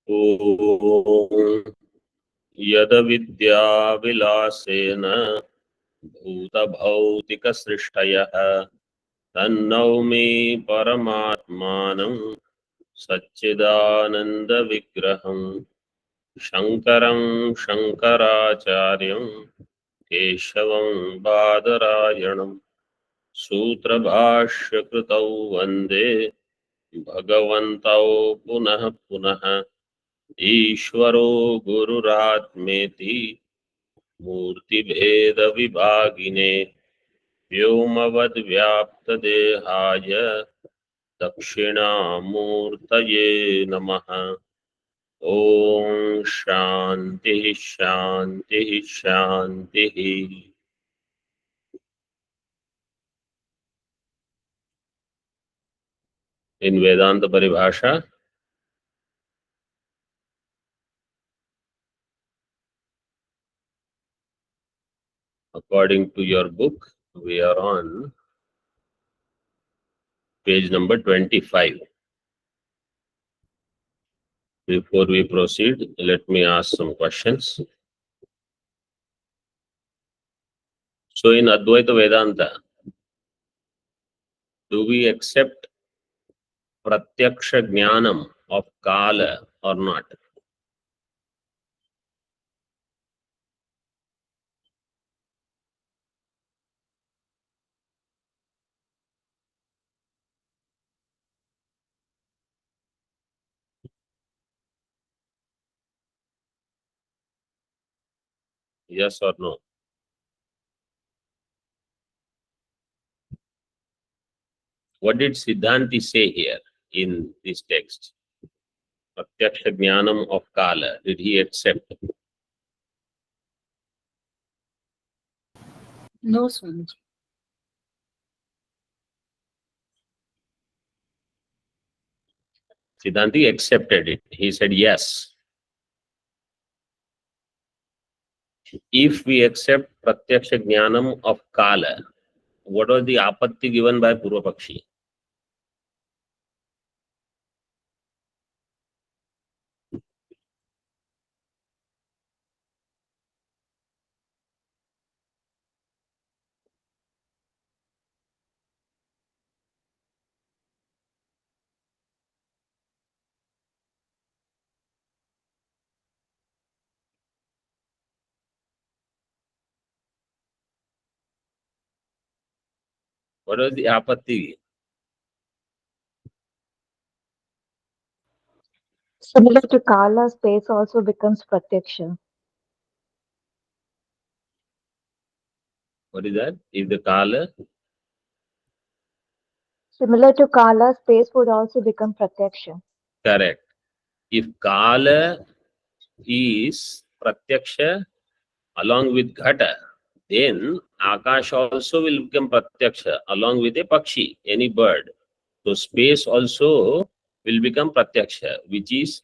ॐ यद्विद्याविलासेन भूतभौतिकसृष्टयः तन्नौमि परमात्मानं सच्चिदानन्दविग्रहं शङ्करं शङ्कराचार्यं केशवं बादरायणं सूत्रभाष्यकृतौ वन्दे भगवन्तौ पुनः पुनः ईश्वरो गुरुरात्मेति मूर्तिभेदविभागिने व्योमवद्व्याप्तदेहाय दक्षिणामूर्तये नमः। ओम शांति शांति शांति। In Vedanta Paribhasha, according to your book, we are on page number 25. Before we proceed, let me ask some questions. So in Advaita Vedanta, do we accept Pratyaksha Jnanam of Kala or not? Yes or no? What did Siddhanti say here in this text? Pratyaksha Jnanam of Kala, did he accept? No, Swamiji. Siddhanti accepted it. He said yes. If we accept Pratyaksha Jnanam of Kala, what was the apatti given by Purva Pakshi? What was the apatti? Similar to Kala, space also becomes Pratyaksha. What is that? If the Kala? Similar to Kala, space would also become Pratyaksha. Correct. If Kala is Pratyaksha along with Ghata, then Akash also will become Pratyaksha along with a Pakshi, any bird. So space also will become Pratyaksha, which is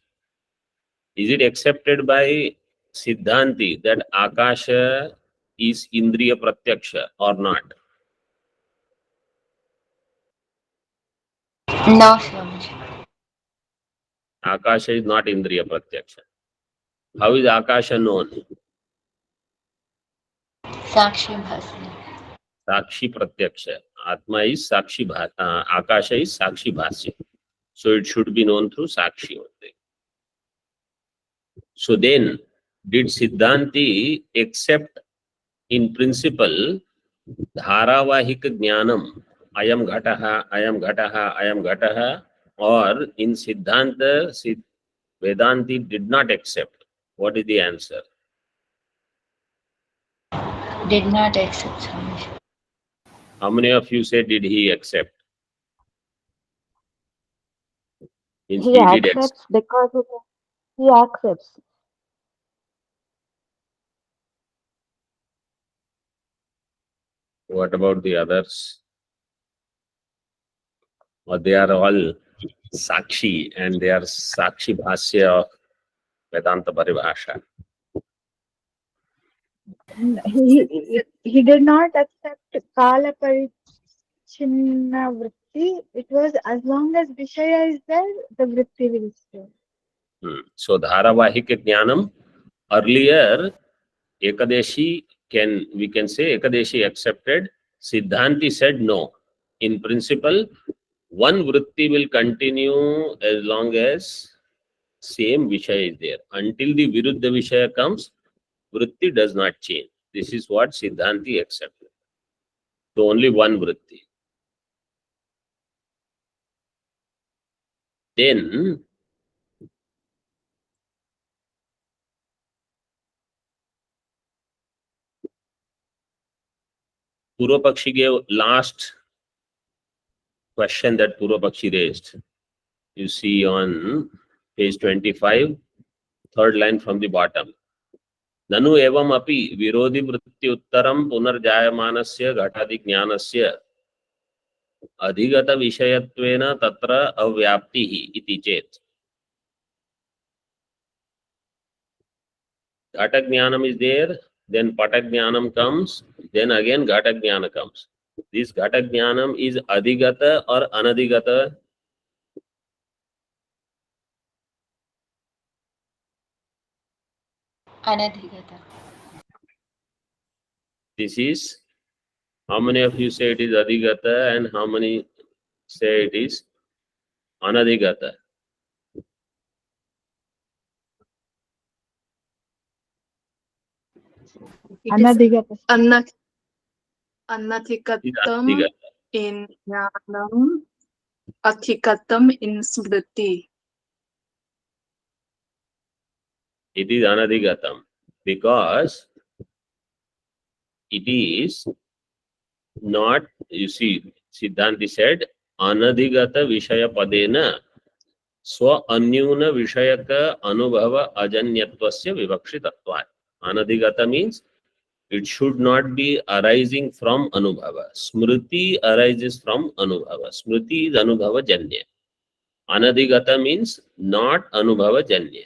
it accepted by Siddhanti that Akasha is Indriya Pratyaksha or not? No, Swamiji. Akasha is not Indriya Pratyaksha. How is Akasha known? Sakshi Bhasya. Sakshi Pratyaksha. Atma is Sakshi Bhasya. Akasha is Sakshi Bhasya. So it should be known through Sakshi only. So then, did Siddhanti accept in principle Dharavahika Jnanam, Ayam Ghataha, Ayam Ghataha, Ayam Ghataha, or in Siddhanta, Vedanti did not accept? What is the answer? Did not accept, Swamiji. How many of you say did he accept? Means He he did accept. accepts because he accepts. What about the others? Or they are all Sakshi and they are Sakshi Bhasya of Vedanta Paribhasha. He did not accept Kala Parichinna Vritti. It was as long as Vishaya is there, the Vritti will stay. So Dharavahik Jnanam, earlier Ekadeshi we can say Ekadeshi accepted, Siddhanti said no. In principle, one vritti will continue as long as same Vishaya is there. Until the Viruddha Vishaya comes, vritti does not change. This is what Siddhanti accepted. So only one vritti. Then Purvapakshi gave last question that Purvapakshi raised. You see on page 25, third line from the bottom. Nanu evam api virodhi vritti uttaram punarjayamanasya ghatadi jnanasya adhigata vishayatvena tatra avyaptihi iti chet. Ghata jnanam is there, then pata jnanam comes, then again ghata jnana comes. This ghata jnanam is adhigata or anadhigata? Anadhigata. This is, how many of you say it is adhigata and how many say it is anadhigata? Anadhigata. It Anathikatam is anadhigata. in jnanam, athikatam in smriti. It is anadhigatam because it is not, you see, Siddhanti said, anadhigata vishaya padena swa anyuna vishayaka anubhava ajanyatvasya vivakshitatvat. Anadhigata means it should not be arising from anubhava. Smriti arises from anubhava. Smriti is anubhava janya. Anadhigata means not anubhava janya.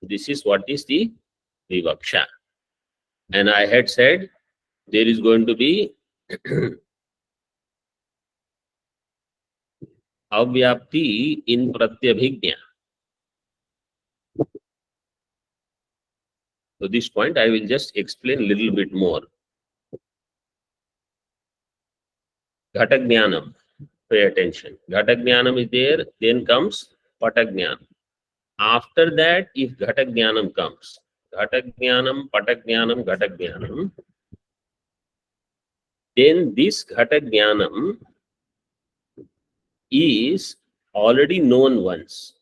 This is what is the vivaksha. And I had said there is going to be avyapti in pratyabhignya. So this point I will just explain a little bit more. Ghatagyanam, pay attention. Ghatagyanam is there, then comes Patagyanam. After that, if Ghatagyanam comes, Ghatagyanam, Patagyanam, Ghatagyanam, then this Ghatagyanam is already known once.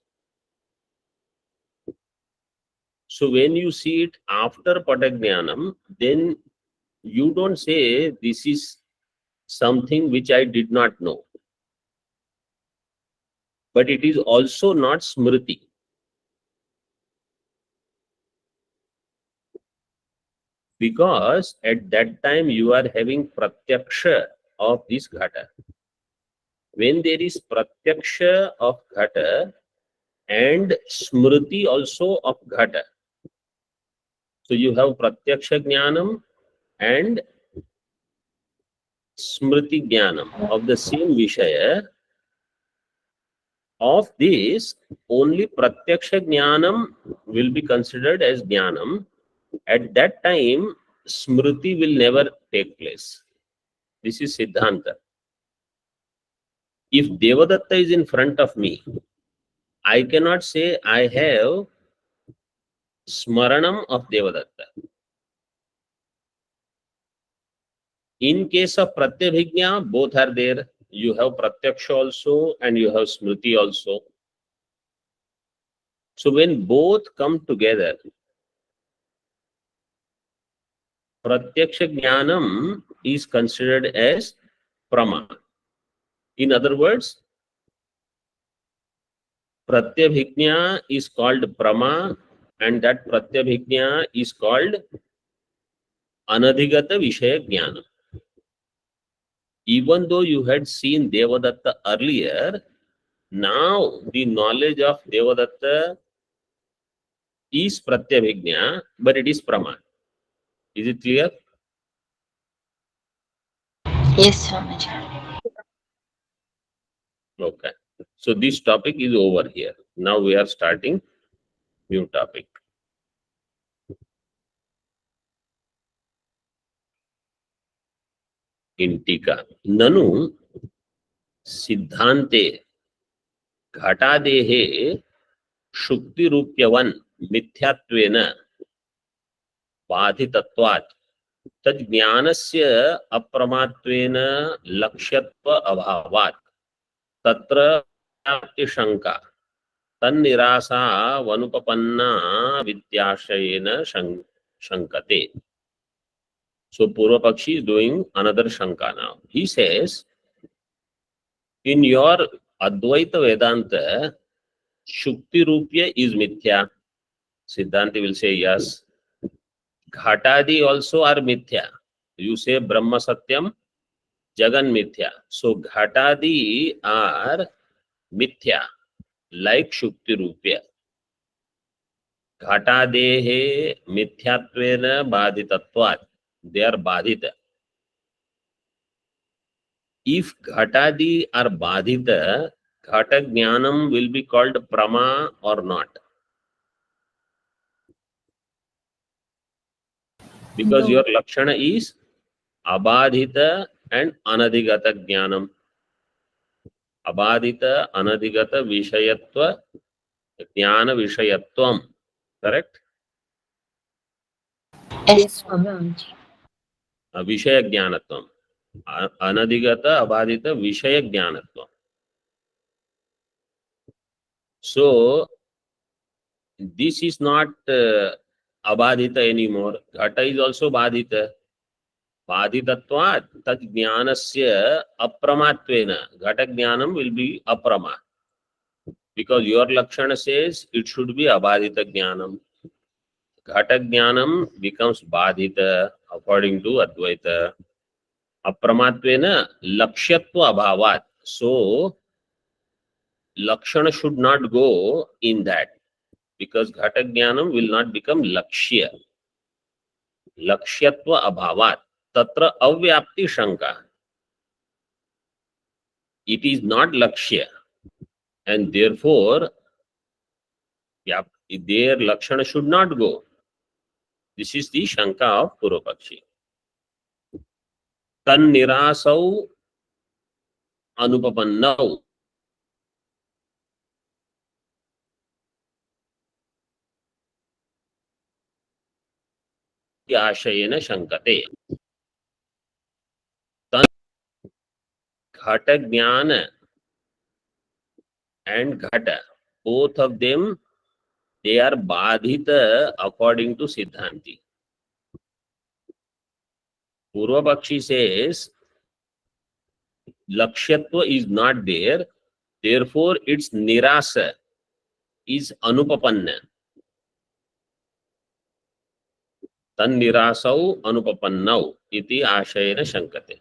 So when you see it after Patagyanam, then you don't say this is something which I did not know. But it is also not Smriti. Because at that time you are having Pratyaksha of this Ghata. When there is Pratyaksha of Ghata and Smriti also of Ghata. So you have Pratyaksha Jnanam and Smriti Jnanam of the same Vishaya. Of this, only Pratyaksha Jnanam will be considered as Jnanam. At that time, Smriti will never take place. This is Siddhanta. If Devadatta is in front of me, I cannot say I have Smaranam of Devadatta. In case of Pratyabhignya, both are there. You have Pratyaksha also and you have Smriti also. So when both come together, Pratyaksha Jnanam is considered as Prama. In other words, Pratyabhignya is called Prama and that Pratyabhignya is called Anadhigata Vishaya Jnana. Even though you had seen Devadatta earlier, now the knowledge of Devadatta is Pratyabhignya, but it is Prama. Is it clear? Yes, Swamiji. Okay. So this topic is over here. Now we are starting new topic. इन टीका ननु सिद्धांते घटादेहे शुक्तिरूप्यवन् मिथ्यात्वेन बाधितत्वात् तज्ज्ञानस्य अप्रमात्वेन लक्ष्यत्व अभावात् तत्र शंका तन्निरासा वनुपपन्ना विद्याशयेन शंकते. So Purva Pakshi is doing another shanka now. He says, in your Advaita Vedanta, Shukti Rupya is Mithya. Siddhanti will say yes. Ghatadi also are Mithya. You say Brahma Satyam, Jagan Mithya. So Ghatadi are Mithya, like Shukti Rupya. Ghatadehe Mithyattvena Badhitatvat. They are Badhita. If Ghatadi are Badhita, Ghata Jnanam will be called Prama or not? Because No. your Lakshana is Abadhita and Anadhigata Jnanam. Abadhita, Anadhigata, Vishayatva, Jnana Vishayatvam. Correct? Yes, Swamiji. Vishaya Jnanatvam. Anadhigata, Abadhita, Vishaya Jnanatvam. So, this is not Abadhita anymore. Ghata is also Badhita. Badhitatvat tad jnanasya apramattvena. Ghata jnanam will be aprama. Because your Lakshana says it should be abadhita jnanam. Ghata jnanam becomes badhita according to Advaita. Apramattvena lakshyatva abhavat. So, Lakshana should not go in that. Because Ghata jnanam will not become lakshya. Lakshyatva abhavat. Tatra avyapti shanka. It is not lakshya. And therefore, their Lakshana should not go. This is the Shanka of Purva Pakshi. Tan nirasau anupapannau. Ashayena shankate. Tan Ghata Jnana and Ghata, both of them, they are Badhita according to Siddhanti. Purva Pakshi says, Lakshyatva is not there, therefore its Nirasa is Anupapanna. Tan nirasau anupapannau iti ashayena shankate.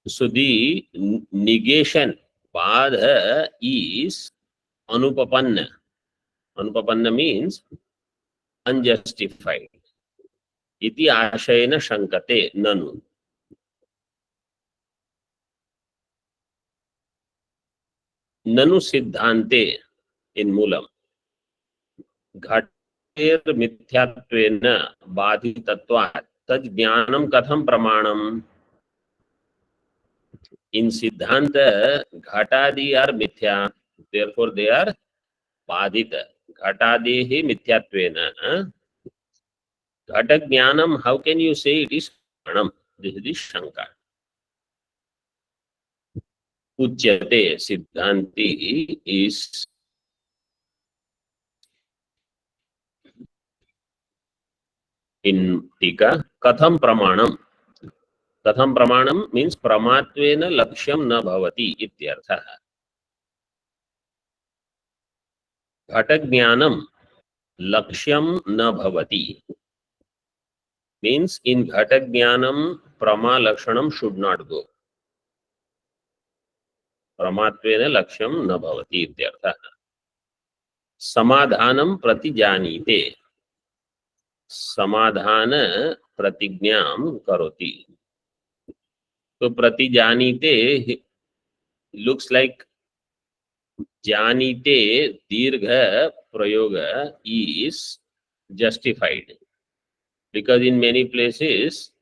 So the negation badha is anupapanna. Anupapanna means unjustified. Iti ashayena shankate nanu. Nanu siddhante in Moolam. Ghater mithyattvena badhitatvat tad jnanam katham pramanam. In Siddhanta, Ghatadi are mithya, therefore they are badhita. Ghatadehi mithyattvena. Ghata jnanam, how can you say it is pranam? This is the Shanka. Uchyate Siddhanti is in Tika. Katham pramanam. Katham pramanam means pramatvena lakshyam na bhavati ityartha. Ghata jnanam lakshyam na bhavati means in Ghata jnanam prama lakshanam should not go. Pramatvena lakshyam na bhavati ityartha. Samadhanam pratijanite. Samadhana pratignyam karoti. So pratijanite looks like जानीते दीर्घ प्रयोग is justified because in many places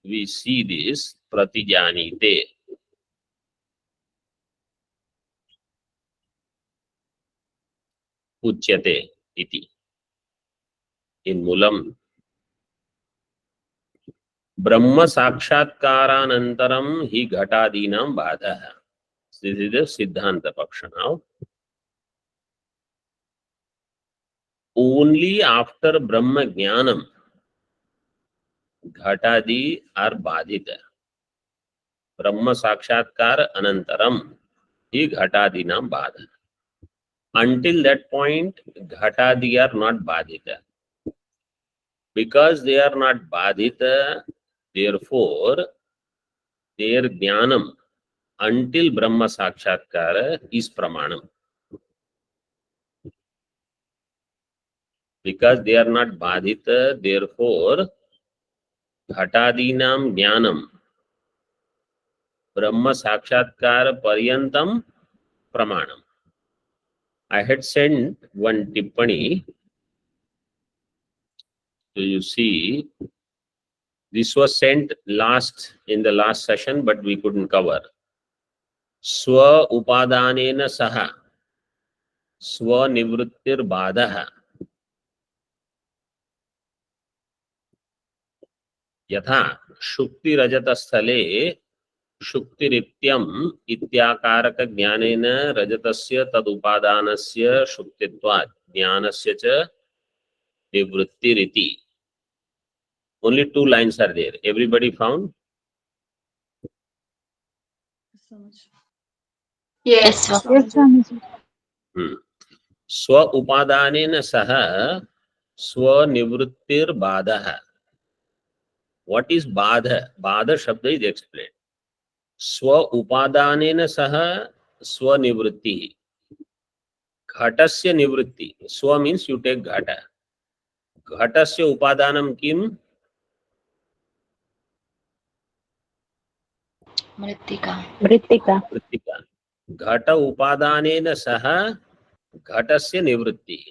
we see this pratijanite. उच्यते इति in Moolam Brahma साक्षात्कारानंतरम he घटादीनां बाधः. This is the Siddhanta Paksha now. Only after Brahma Jnanam घटादि are बाधित. ब्रह्म साक्षात्कार अनंतरम ही घटादीनां बाधः. Until that point, ghatadi are not badhita. Because they are not badhita, therefore, their jnanam until Brahma Sakshatkara is pramanam. Because they are not badhita, therefore, ghatadinam jnanam Brahma Sakshatkara paryantam pramanam. I had sent one tippani. So you see, this was sent in the last session, but we couldn't cover. Swa upadanena saha swa nivrittir badha यथा शुक्ति रजत स्थले शुक्तिरित्यम इत्याकारक ज्ञानेन रजतस्य तदुपादानस्य शुक्तित्वात् ज्ञानस्य च निवृत्तिरिति. Only 2 lines are there. Everybody found? Yes. Yes, Yes, Swamiji. स्व उपादानेन सह स्व निवृत्तिर बाधः. What is badha? Badha shabda is explained. Swa upadanena saha swa nivritti. Ghatasya nivritti. Swa means you take ghata. Ghatasya upadanam kim? Mrittika. Mrittika. Mrittika. Ghata upadanena saha ghatasya nivritti.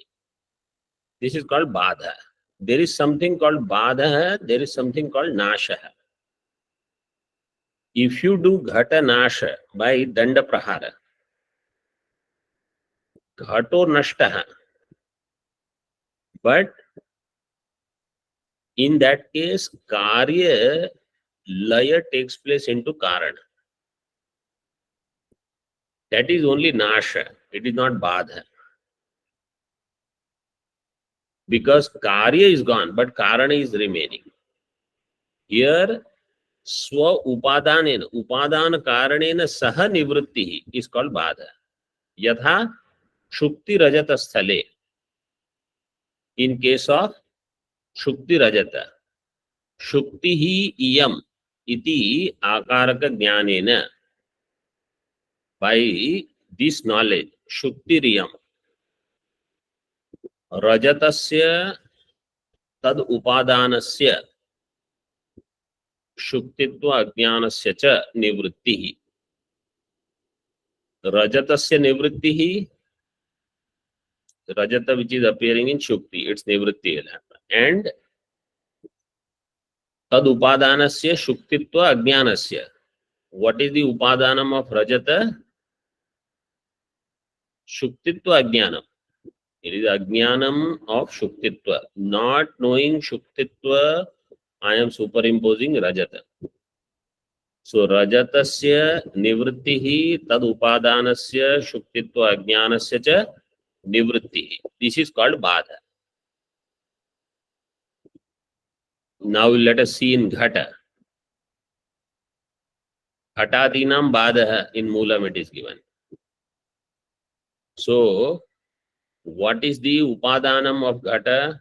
This is called badha. There is something called badha, there is something called nasha. If you do ghata nasha by danda prahara, ghato nashtaha. But in that case, karya laya takes place into karana. That is only nasha. It is not badha. Because karya is gone, but karana is remaining. Here, swa upadanena, upadana karanena saha nivritti is called badha. Yatha shukti rajata sthale. In case of shukti rajata, shukti hi iyam iti akaraka jnanena. By this knowledge, shukti riyam, rajatasya tad upadanasya शुक्तित्व अज्ञानस्य च निवृत्तिः. रजतस्य निवृत्तिः, rajata which is appearing in shukti, its nivritti will happen. And tad upadanasya shuktitva ajnanasya. What is the upadanam of rajata? Shuktitva ajnanam. It is ajnanam of shuktitva. Not knowing shuktitva, I am superimposing rajata. So rajatasya nivrittihi tad upadanasya shuktitva ajnanasya cha nivrittihi. This is called badha. Now let us see in ghata. Ghatadinam badha in moolam it is given. So what is the upadanam of ghata?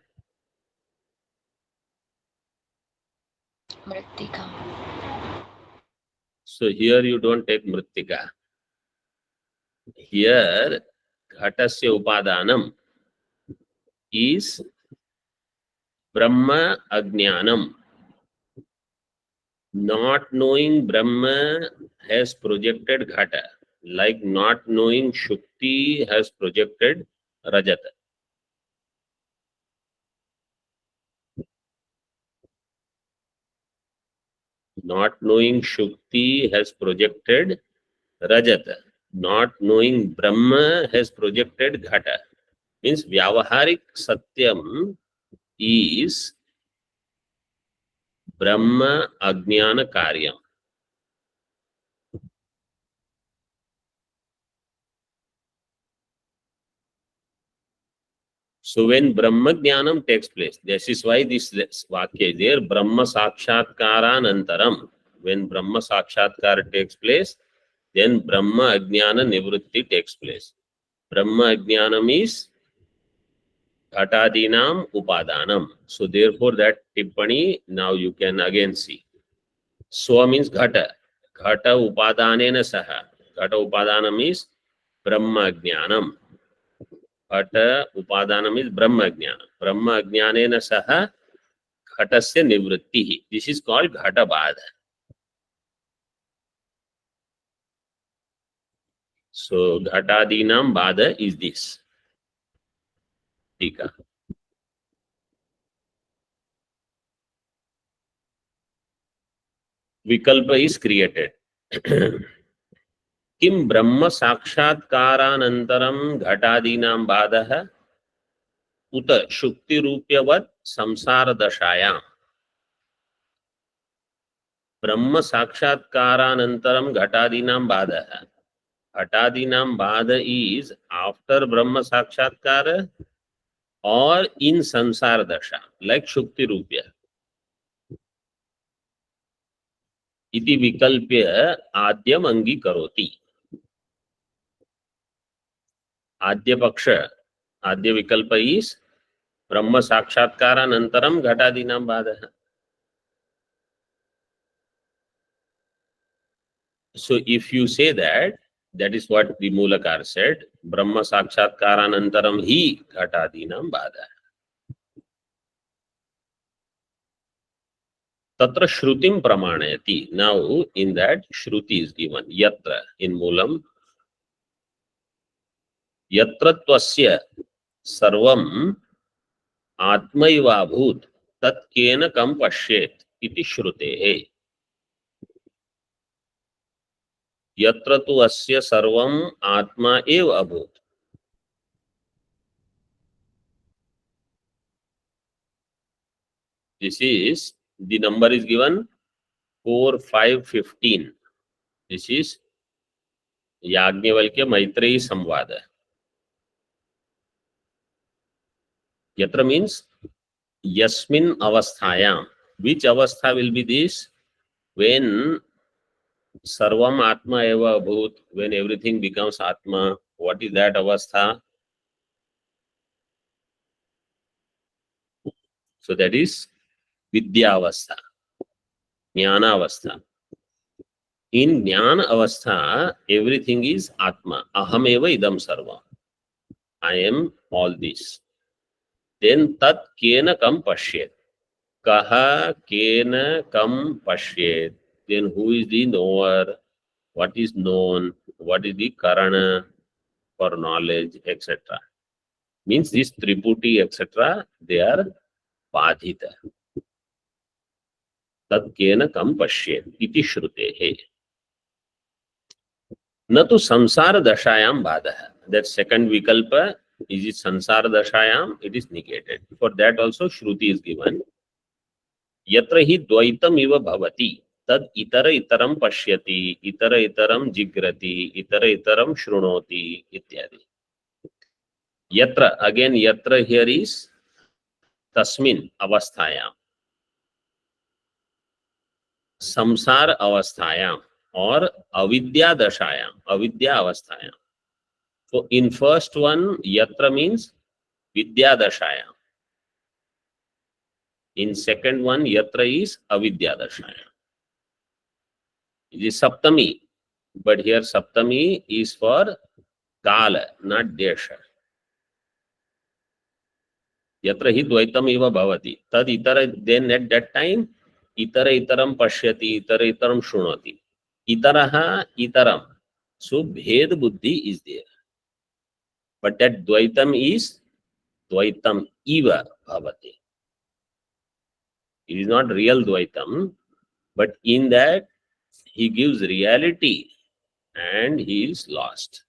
Mrittika. So here you don't take mrittika. Here ghatasya upadanam is Brahma ajnanam. Not knowing Brahma has projected ghata. like not knowing Shukti has projected Rajat. Not knowing Shukti has projected Rajat. Not knowing Brahma has projected Ghata. Means Vyavaharik Satyam is Brahma Ajnana Karyam. So when Brahma Jnanam takes place, this is why this Vakya is there, Brahma Sakshatkaranantaram. When Brahma Sakshatkar takes place, then Brahma Ajnana Nivritti takes place. Brahma Ajnanam is Ghatadinam Upadanam. So therefore that Tippani now you can again see. Swa means Ghata. Ghata Upadanena Saha. Ghata Upadanam is Brahma Ajnanam. Ghata Upadanam is Brahma Ajnanam. Brahma Ajnanena Saha Ghatasya Nivrittihi. This is called Ghata Badha. So Ghatadinam Badha is this. Tika. Vikalpa is created. Kim Brahma Sakshatkaranantaram Ghatadinam Badha Uta Shukti Rupyavat Samsara Dashayam. Brahma Sakshatkaranantaram Ghatadinam Badha. Ghatadinam Badha is after Brahma Sakshatkara or in Samsara Dasha, like Shukti Rupya. Iti Vikalpya Adyam Angi Karoti. Adya Paksha, Adya Vikalpa is Brahma Sakshatkaranantaram Ghatadinam Badha. So if you say that, that is what the Mulakar said, Brahma Sakshatkaranantaram hi Ghatadinam Badha. Tatra Shrutim Pramanayati. Now in that Shruti is given. Yatra in Mulam. Yatra Tvasya Sarvam Atmaiva Bhut Tat Kena Kam Pashyet Iti Shrutehe. Yatra tu asya sarvam atma eva abhut. This is, the number is given 4, 5, 15. This is Yajnavalkya Maitreyi Samvada. Yatra means Yasmin Avasthayam. Which avastha will be this? When Sarvam Atma Eva Abhut, when everything becomes Atma, what is that avastha? So that is Vidya Avastha, Jnana Avastha. In Jnana Avastha, everything is Atma. Aham eva idam sarva. I am all this. Then tat kena kam pashyet. Kaha kena kam pashyet. Then who is the knower? What is known? What is the karana for knowledge, etc. Means this triputi, etc. they are badhita. Tat kena kam pashyet. Iti shrutehe. Natu samsara dashayam badha. That second vikalpa, is it sansara dashayam? It is negated. For that also Shruti is given. Yatra hi dvaitam iva bhavati. Tad itara itaram pashyati, itara itaram jigrati, itara itaram shrunoti, ityadi. Yatra, again yatra here is tasmin avasthayam. Samsara avasthayam or avidya dashayam, avidya avasthayam. So in first one, yatra means vidya dashayam. In second one, yatra is avidya dashayam. It is saptami, but here saptami is for kala, not desha. Yatra hi dvaitam eva bhavati. Tad itara, then at that time, itara itaram pashyati, itara itaram shrunati. Itaraha itaram. So Bhed Buddhi is there. But that Dvaitam is Dvaitam Iva Bhavati. It is not real Dvaitam, but in that he gives reality and he is lost.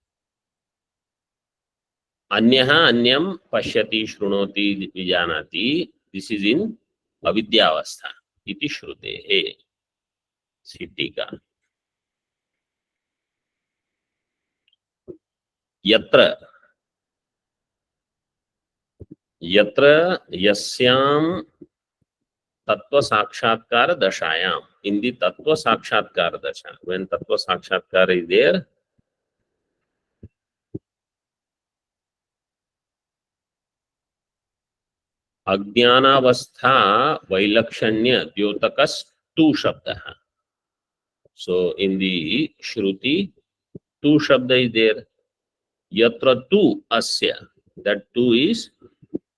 Anyaha Anyam Pashyati Shrunoti Vijanati. This is in Avidyavastha. Iti Shrutehe. Siddhika. Yatra yasyam tattva sakshatkara dashayam. In the tattva sakshatkara dasha, when tattva sakshatkara is there, Ajnanavastha Vailakshanya Dyotakas tu Shabdaha. So in the Shruti, tu Shabda is there. Yatra tu asya. That tu is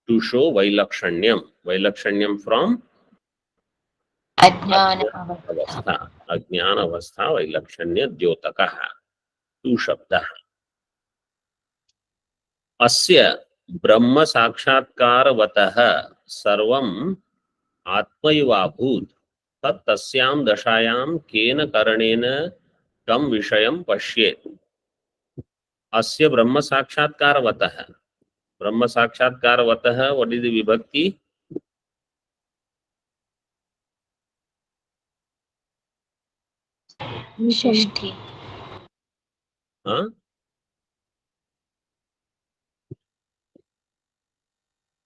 to show Vailakshanyam. Vailakshanyam from Ajnana Avastha. Ajnana Avastha Vailakshanya Dyotakaha. Tu Shabdaha. Asya Brahma Sakshatkarvatah Sarvam Atmaivabhut Tat Tasyam Dashayam Kena Karanena Kam Vishayam Pashyet. Asya Brahma Sakshatkarvatah. Brahma Sakshatkarvatah, what is the Vibhakti? Shashti. Huh?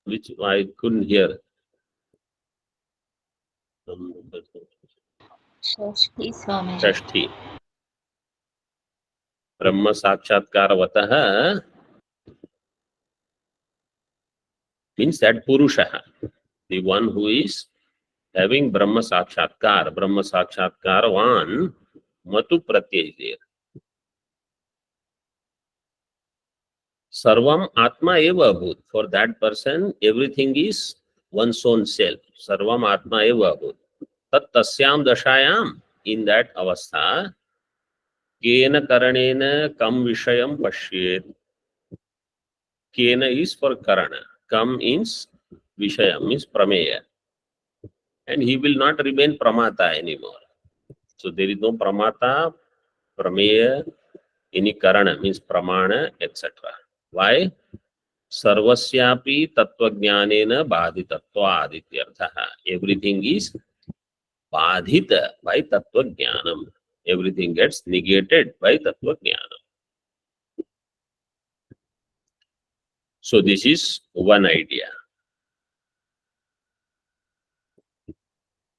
Which I couldn't hear. Shashti Swamiji. Shashti. Brahma Sakshatkarvatah means that Purusha, the one who is having Brahma Sakshatkar. Brahma Sakshatkar one, Matu Pratyay is there. Sarvam Atma Eva Bhut. For that person, everything is one's own self. Sarvam Atma Eva Bhut. Tat Tasyam Dashayam. In that avastha, Kena Karanena Kam Vishayam Pashyet. Kena is for Karana. Kam means Vishayam, means Prameya. And he will not remain Pramata anymore. So there is no Pramata, Prameya, any Karana means Pramana, etc. Why? Sarvasyapi Tattvajnanena Badhitatva Adityarthaha. Everything is Badhita by Tattvajnanam. Everything gets negated by Tattvajnanam. So this is one idea.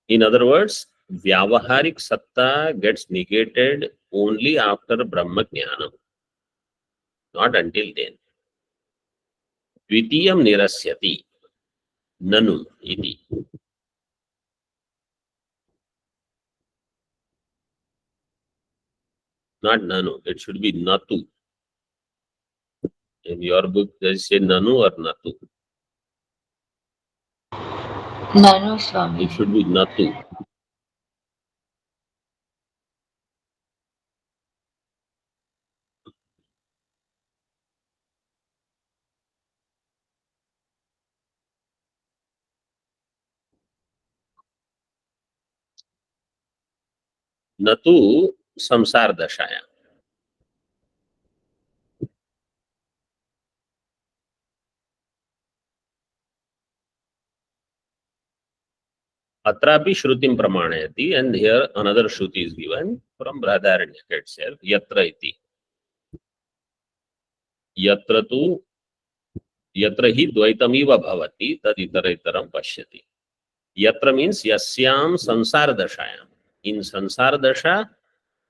In other words, Vyavaharik Satta gets negated only after Brahma Jnanam, not until then. Dvitiyam nirasyati nanu iti. Not nanu, it should be natu. In your book, does it say nanu or natu? Nanu It Swamiji. should be natu. Natu samsar dashaya. Atrapi Shrutim Pramanayati, and here another Shruti is given from Brahadaranyaka itself, Yatra iti. Yatra tu, Yatra hi Dvaitamiva bhavati, tad itaraitaram pashyati. Yatra means Yasyam Sansar Dashayam. In Sansar Dasha,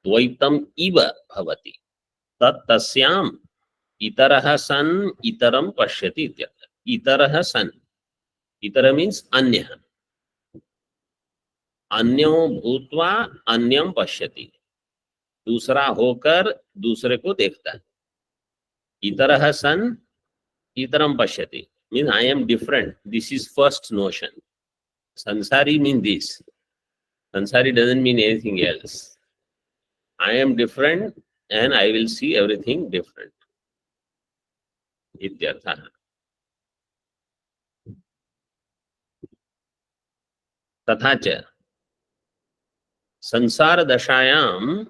Dvaitam iva bhavati. Tat tasyam itaraha san itaram pashyati ityartha. Itaraha san. Itara means Anyaha. अन्यो भूत्वा अन्यम पश्यति. दूसरा होकर दूसरे को देखता है. इतरः सन इतरम पश्यति means I am different. This is first notion. Sansari means this. Sansari doesn't mean anything else. I am different and I will see everything different. इत्यर्थः. तथा च संसार दशायां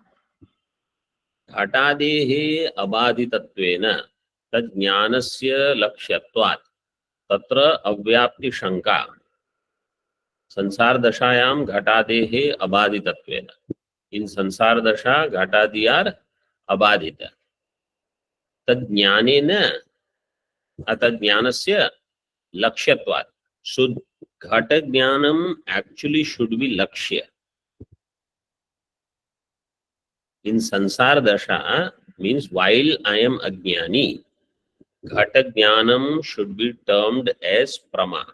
घटादेः अबाधितत्वेन तज्ज्ञानस्य लक्ष्यत्वात् तत्र अव्याप्ति शंका. संसार दशायां घटादेः अबाधितत्वेन, इन संसार दशा घटादि आर अबाधित. तज्ज्ञानेन अतज्ञानस्य लक्ष्यत्वात्. So घट ज्ञानम actually should be lakshya. In sansar dasha means while I am ajnani, घट ज्ञानम should be termed as prama.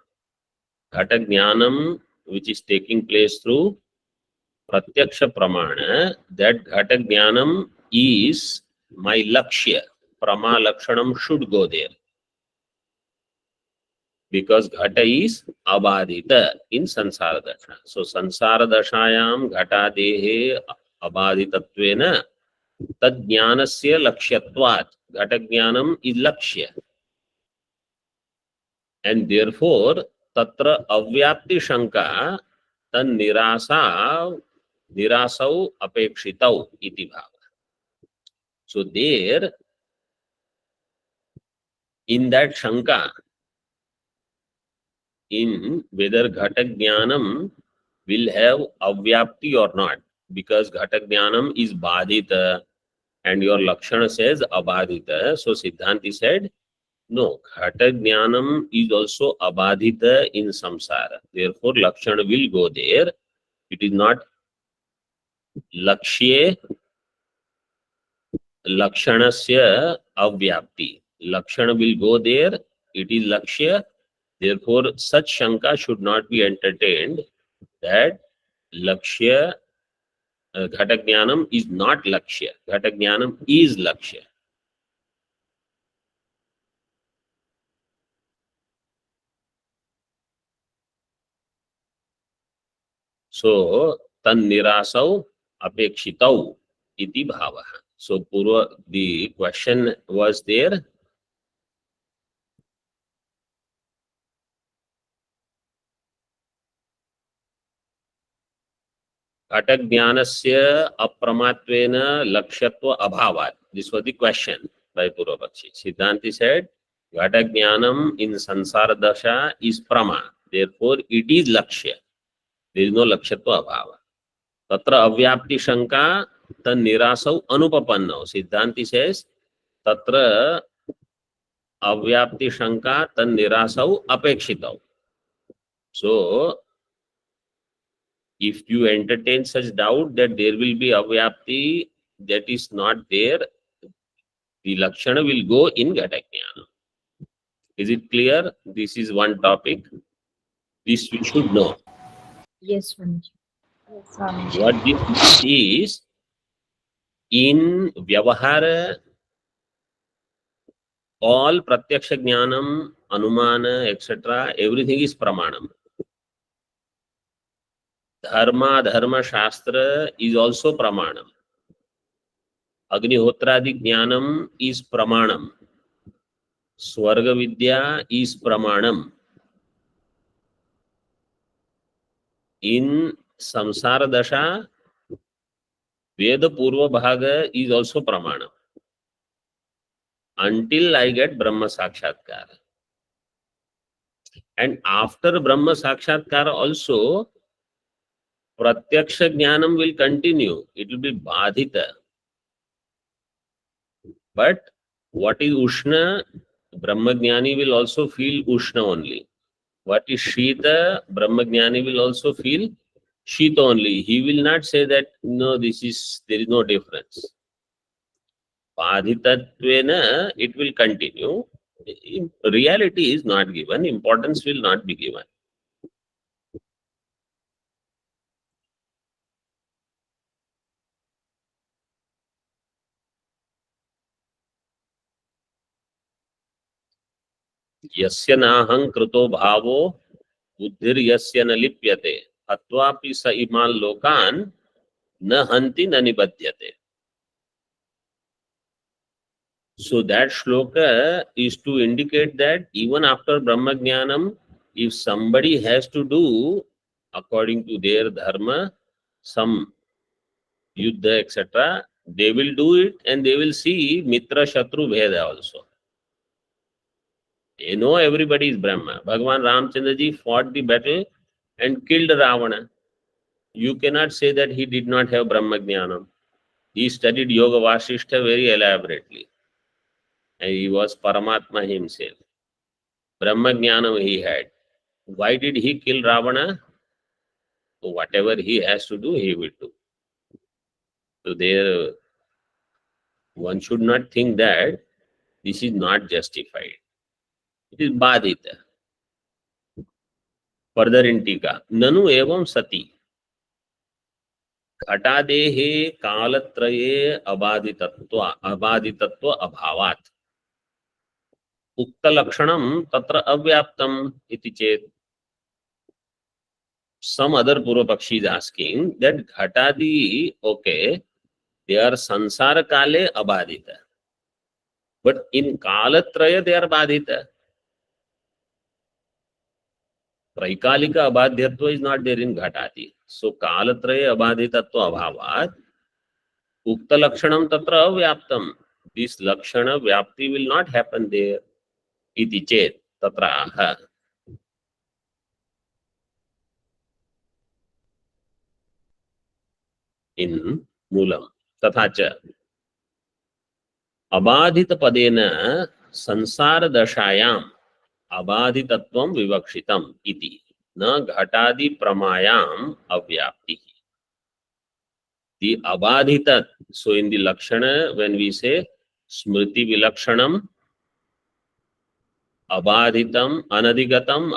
घट ज्ञानम which is taking place through pratyaksha pramana, that घट ज्ञानम is my lakshya. Prama lakshanam should go there. Because घट is abadita in sansara dasha. So sansara dashayam घटादेः abaditattvena tad jnanasya lakshyatvat. घट ज्ञानम is lakshya. And therefore tatra avyapti shanka tan nirasau apekshitau iti bhava. So there, in that shanka, in whether Ghatak Jnanam will have avyapti or not, because Ghatak Jnanam is badita and your Lakshana says abadita. So Siddhanti said, no, Ghatak Jnanam is also abadita in samsara. Therefore, Lakshana will go there. It is not Lakshye Lakshanasya avyapti. Lakshana will go there. It is Lakshya. Therefore, such shanka should not be entertained that Lakshya, Ghatak Jnanam is not Lakshya. Ghatak Jnanam is Lakshya. So, tan nirasau apekshitau iti bhava. So, Purva, the question was there. घटक ज्ञानस्य अप्रमात्वेन लक्ष्यत्व अभावात्. This was the question by Purvapakshi. Siddhanti said, घटक ज्ञानम in sansara dasha is prama. Therefore, it is lakshya. There is no lakshyattva abhava. Tatra avyapti shanka tan nirasau anupapannau. Siddhanti says, tatra avyapti shanka tan nirasau apekshitau. So, if you entertain such doubt that there will be avyapti that is not there, the lakshana will go in Ghatak Jnana. Is it clear? This is one topic. This we should know. Yes, Swamiji. Yes, Swamiji. What this is, in Vyavahara, all Pratyaksha Jnanam, Anumana, etc., everything is Pramanam. Dharma Shastra is also Pramanam. Agnihotradi Jnanam is Pramanam. Swarga Vidya is Pramanam. In Samsara Dasha, Veda Purva Bhaga is also Pramanam. Until I get Brahma Sakshatkara. And after Brahma Sakshatkara also, Pratyaksha Jnanam will continue. It will be Badhita. But what is Ushna? Brahma Jnani will also feel Ushna only. What is Shita? Brahma Jnani will also feel Shita only. He will not say that, no, there is no difference. Badhitatvena, it will continue. Reality is not given. Importance will not be given. यस्य नाहं कृतो भावो बुद्धिर्यस्य न लिप्यते हत्वापि स इमान् लोकान् न हन्ति न निबध्यते. So that shloka is to indicate that even after Brahma Jnanam, if somebody has to do according to their dharma, some yuddha, etc., they will do it and they will see Mitra Shatru Bheda also. They know everybody is Brahma. Bhagavan Ramchandra ji fought the battle and killed Ravana. You cannot say that he did not have Brahma Jnanam. He studied Yoga Vasishtha very elaborately. And he was Paramatma himself. Brahma Jnanam he had. Why did he kill Ravana? So whatever he has to do, he will do. So there, one should not think that this is not justified. It is badita. Further in Tika, Nanu evam sati. घटादेहे कालत्रये अबाधितत्व अभावात् उक्त लक्षणम तत्र अव्याप्तम इति चेत. Some other Purva Pakshi is asking that Ghatadi, okay, they are sansara kale abadita, but in kalatraya they are badita. Traikalika abadhyatva is not there in Ghatadi. So kalatraya abadhitatva abhavat ukta lakshanam tatra avyaptam. This lakshana vyapti will not happen there. Iti chet tatra aha. In Moolam. तथा च अबाधित पदेन संसार दशायाम अबाधितत्वं विवक्षितम इति न घटादि प्रमायाम अव्याप्ति. The abadhitat, so in the lakshana when we say smriti vilakshanam abadhitam anadhigatam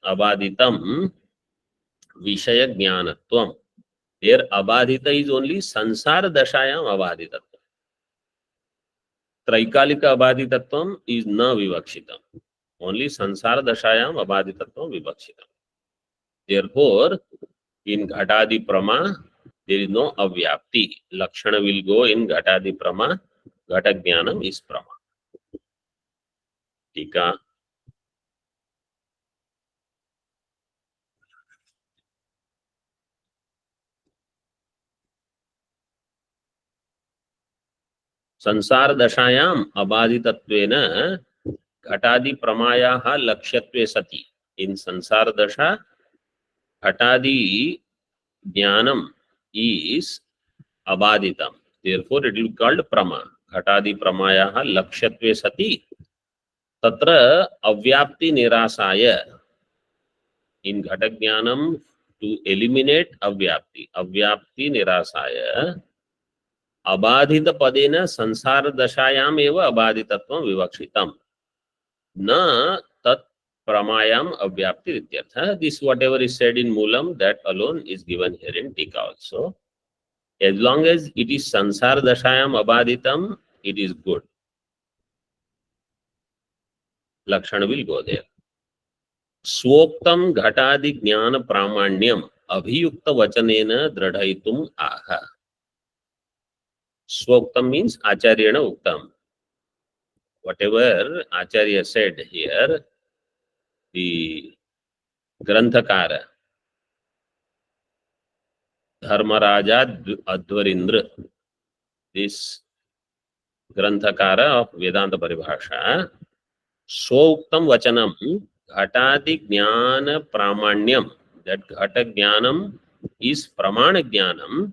abadhitam vishaya jnanatvam. There abadhita is only sansara dashayam abadhitatvam. Traikalika abadhitatvam is na vivakshitam. Only sansara dashayam abadhitatvam vivakshitam. Therefore, in Ghatadi Prama, there is no avyapti. Lakshana will go in Ghatadi Prama. Ghata Jnanam is Prama. Tika. संसार दशायाम अबाधितत्वेन घटादि प्रमायाः लक्ष्यत्वे सति. In संसार दशा, घटादि ज्ञानम is abaditam. Therefore, it will be called prama. Ghatadi pramayaha lakshyatve sati tatra avyapti nirasaya. In ghatagyanam, to eliminate avyapti nirasaya abadhita padena sansara dashayam eva abadhitatvam vivakshitam na tat pramayam avyapti rityartha. This whatever is said in Moolam, that alone is given here in Tika also. As long as it is sansara dashayam abadhitam, it is good. Lakshana will go there. Swoktam ghatadi jnana pramanyam abhiyukta vachanena dradhaitum aha. Swoktam means acharyana uktam. Whatever acharya said here, the Granthakara, Dharmaraja Advarindra, this Granthakara of Vedanta Paribhasha, Swoktam Vachanam, Ghatadi Jnana Pramanyam, that Ghata Jnanam is Pramana Jnanam,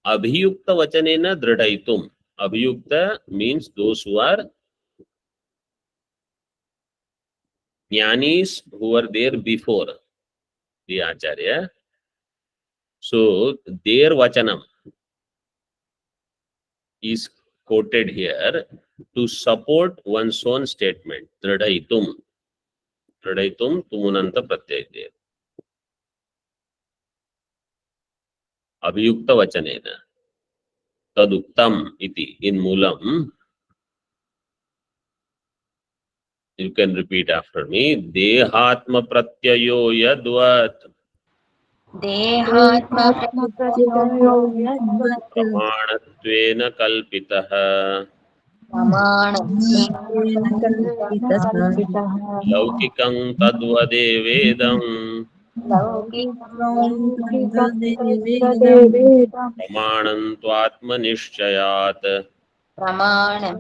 Abhiyukta Vachanena Dradhaitum. Abhiyukta means those who are Jnanis who were there before the Acharya. So their Vachanam is quoted here to support one's own statement. Dradhaitum. Dradhaitum tumunanta pratyayate. Abhiyukta vachanena. Taduktam iti. In Moolam, you can repeat after me. Dehatma pratyayo yadvat. देहात्मा Pramanatvena kalpitaha. प्रमाणं कल्पितः लौकिकं तद्वदेवेदं तदेवेदं प्रमाणं त्वात्मनिश्चयात् प्रमाणं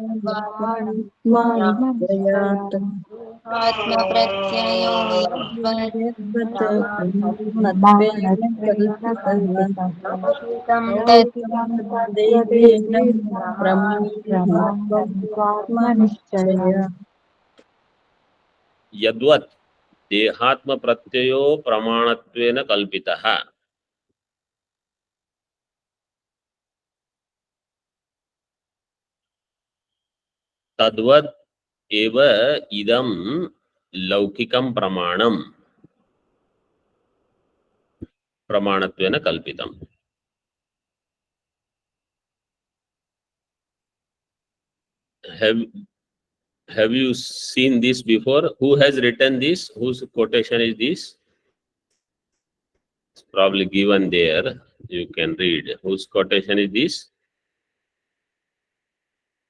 आत्मप्रत्ययो यद्वत् प्रमाणत्वेन कल्पितः लौकिकं तत् लौकिकं तत्त्वदेवेदं प्रमाणं स्वात्मनिश्चयः यद्वत् देहात्म प्रत्ययो प्रमाणत्वेन कल्पितः तद्वत् एव इदं लौकिकं प्रमाणं प्रमाणत्वेन कल्पितम्. Have you seen this before? Who has written this? Whose quotation is this? It's probably given there. You can read. Whose quotation is this?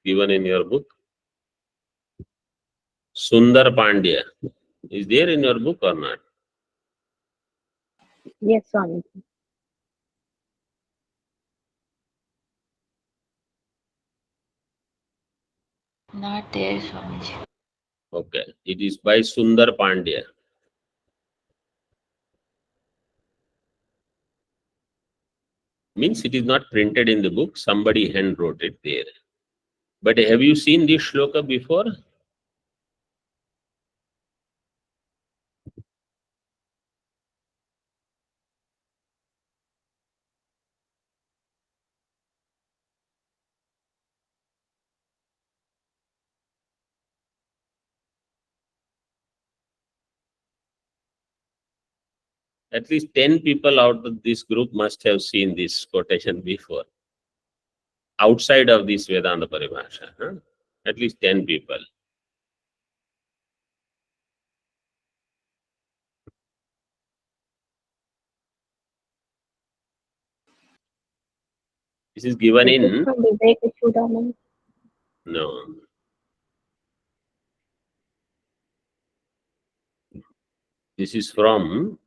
Given in your book. Sundar Pandya. Is there in your book or not? Yes, Swami. not there, Swamiji. Okay. It is by Sundar Pandya. Means it is not printed in the book. Somebody hand wrote it there. But have you seen this shloka before? At least 10 people out of this group must have seen this quotation before. Outside of this Vedanta Paribhasha. Huh? At least 10 people. This is given in... From Vivek Chudamani. No. This is from...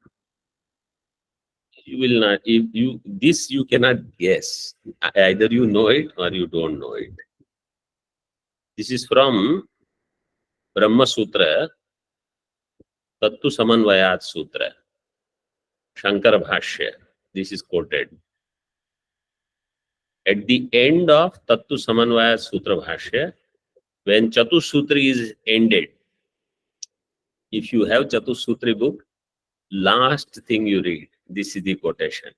You will not... If you this you cannot guess. Either you know it or you don't know it. This is from Brahma Sutra, Tattu Samanvayat Sutra, Shankara Bhashya. This is quoted. At the end of Tattu Samanvayat Sutra Bhashya, when Chatusutri is ended, if you have Chatusutri book, last thing you read, this is the quotation.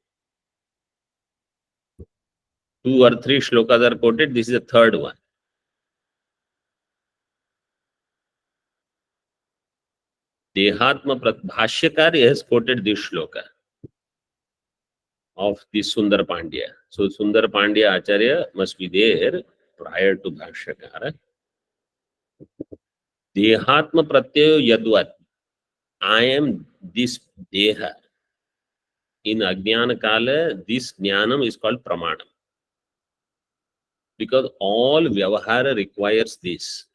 2 or 3 shlokas are quoted, this is the third one. Dehatma Bhashyakar has quoted this shloka of this Sundar Pandya. So Sundar Pandya Acharya must be there prior to Bhashyakara. Dehatma Pratyayo Yadvat. I am this Deha. In Ajnana Kala, this Jnanam is called Pramanam. Because all Vyavahara requires this.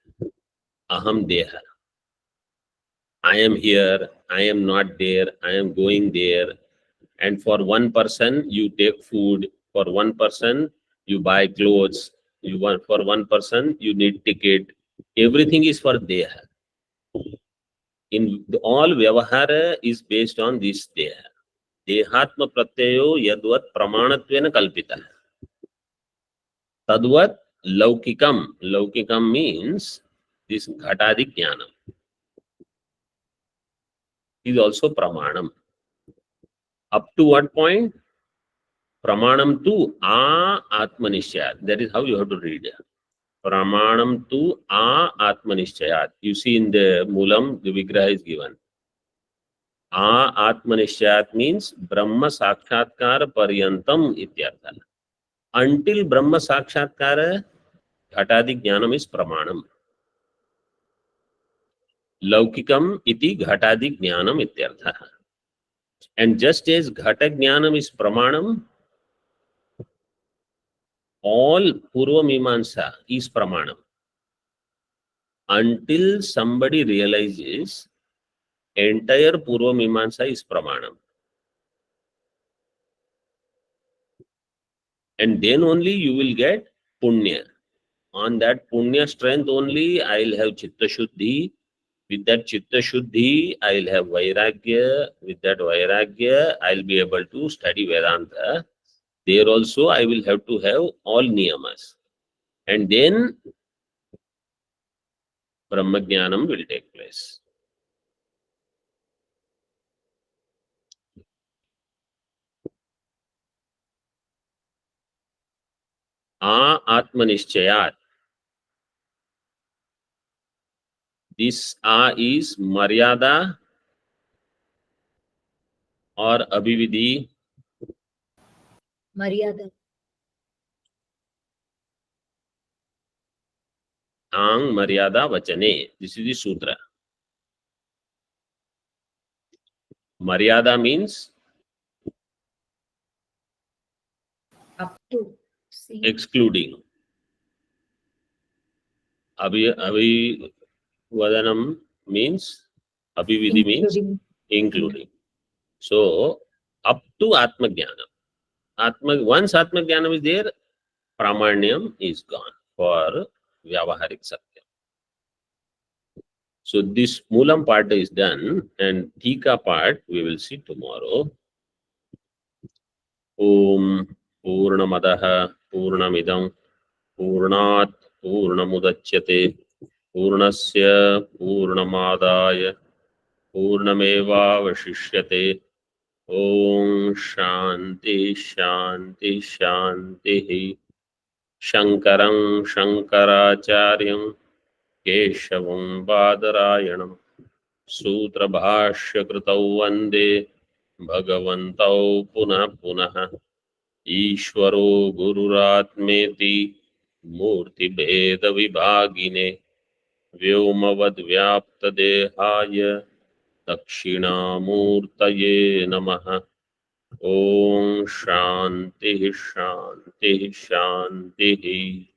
Aham Deha. I am here, I am not there, I am going there. And for one person, you take food. For one person, you buy clothes. For one person, you need ticket. Everything is for Deha. In all Vyavahara is based on this Deha. Dehatma Pratyayo Yadvat Pramanatvena Kalpita. Tadvat Laukikam. Laukikam means this Ghatadi Jnanam. Is also Pramanam. Up to what point? Pramanam tu a Atmanishayat. That is how you have to read. Pramanam tu a Atmanishayat. You see in the Moolam, the Vigraha is given. A Atmanishayat means Brahma Sakshatkara Paryantam Ityartha. Until Brahma Sakshatkara, Ghatadi Jnanam is Pramanam. Laukikam iti Ghatadi Jnanam Ityartha. And just as Ghata Jnanam is Pramanam, all Purva Mimamsa is Pramanam. until somebody realizes entire Purva Mimamsa is Pramanam. And then only you will get Punya. On that Punya strength only, I'll have Chitta Shuddhi. With that Chitta Shuddhi, I'll have Vairagya. With that Vairagya, I'll be able to study Vedanta. There also, I will have to have all Niyamas. And then Brahmajnanam will take place. Atmanishchayat. This is Maryada or Abhividhi. Maryada. Ang Maryada Vachane. This is the Sutra. Maryada means Up to. See. excluding. Abhivadanam means, Abhividhi means including. So, up to Atmajnanam. Once Atmajnanam is there, Pramanyam is gone for Vyavaharik Satya. So, this Moolam part is done, and Tika part we will see tomorrow. Om Purnamadaha Purnamidam Purnat Purnamudachyate Purnasya Purnamadaya Purnamevavashishyate. Om Shanti Shanti Shanti. Shankaram Shankaracharyam Keshavam Badarayanam Sutra Bhashya Kritau Vande Bhagavantau Punah Punah Ishvaro Gururatmeti Murti Bheda Vibhagine Vyomavad Vyapta Dehaya Dakshinamurtaye Namaha. Om Shanti Shanti Shanti.